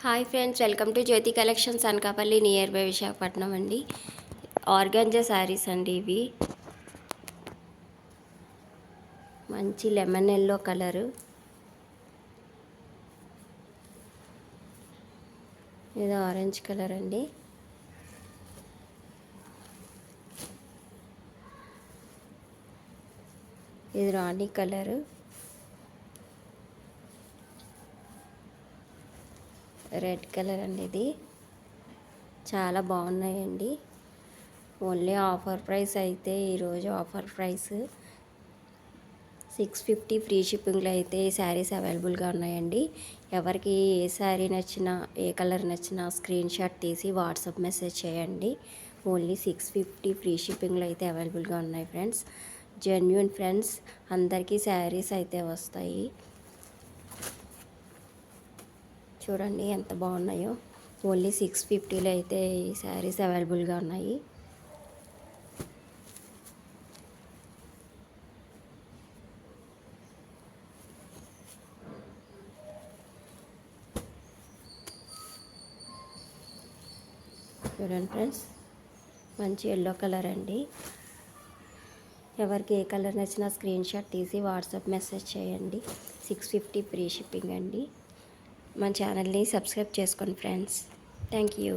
Hi friends, welcome to Jyothi collections Anakapalli near by Visakhapatnam అండి. Organza saris అండి ఇవి. మంచి లెమన్ ఎల్లో కలరు, ఇది ఆరెంజ్ కలర్ అండి. ఇది రాణి కలరు, రెడ్ కలర్ అండి. ఇది చాలా బాగున్నాయండి. ఓన్లీ ఆఫర్ ప్రైస్ అయితే ఈరోజు ఆఫర్ ప్రైస్ 650 ఫ్రీ షిప్పింగ్లో అయితే ఈ శారీస్ అవైలబుల్గా ఉన్నాయండి. ఎవరికి ఏ శారీ నచ్చినా, ఏ కలర్ నచ్చినా స్క్రీన్ షాట్ తీసి వాట్సాప్ మెసేజ్ చేయండి. ఓన్లీ 650 ఫ్రీ షిప్పింగ్లో అయితే అవైలబుల్గా ఉన్నాయి ఫ్రెండ్స్. జెన్యూన్ ఫ్రెండ్స్, అందరికీ శారీస్ అయితే వస్తాయి. చూడండి ఎంత బాగున్నాయో. ఓన్లీ 650లో అయితే ఈ శారీస్ అవైలబుల్గా ఉన్నాయి. చూడండి ఫ్రెండ్స్, మంచి ఎల్లో కలర్ అండి. ఎవరికి ఏ కలర్ నచ్చినా స్క్రీన్ షాట్ తీసి వాట్సాప్ మెసేజ్ చేయండి. 650 ఫ్రీ షిప్పింగ్ అండి. మన ఛానల్ని సబ్స్క్రైబ్ చేసుకోండి ఫ్రెండ్స్. Thank you.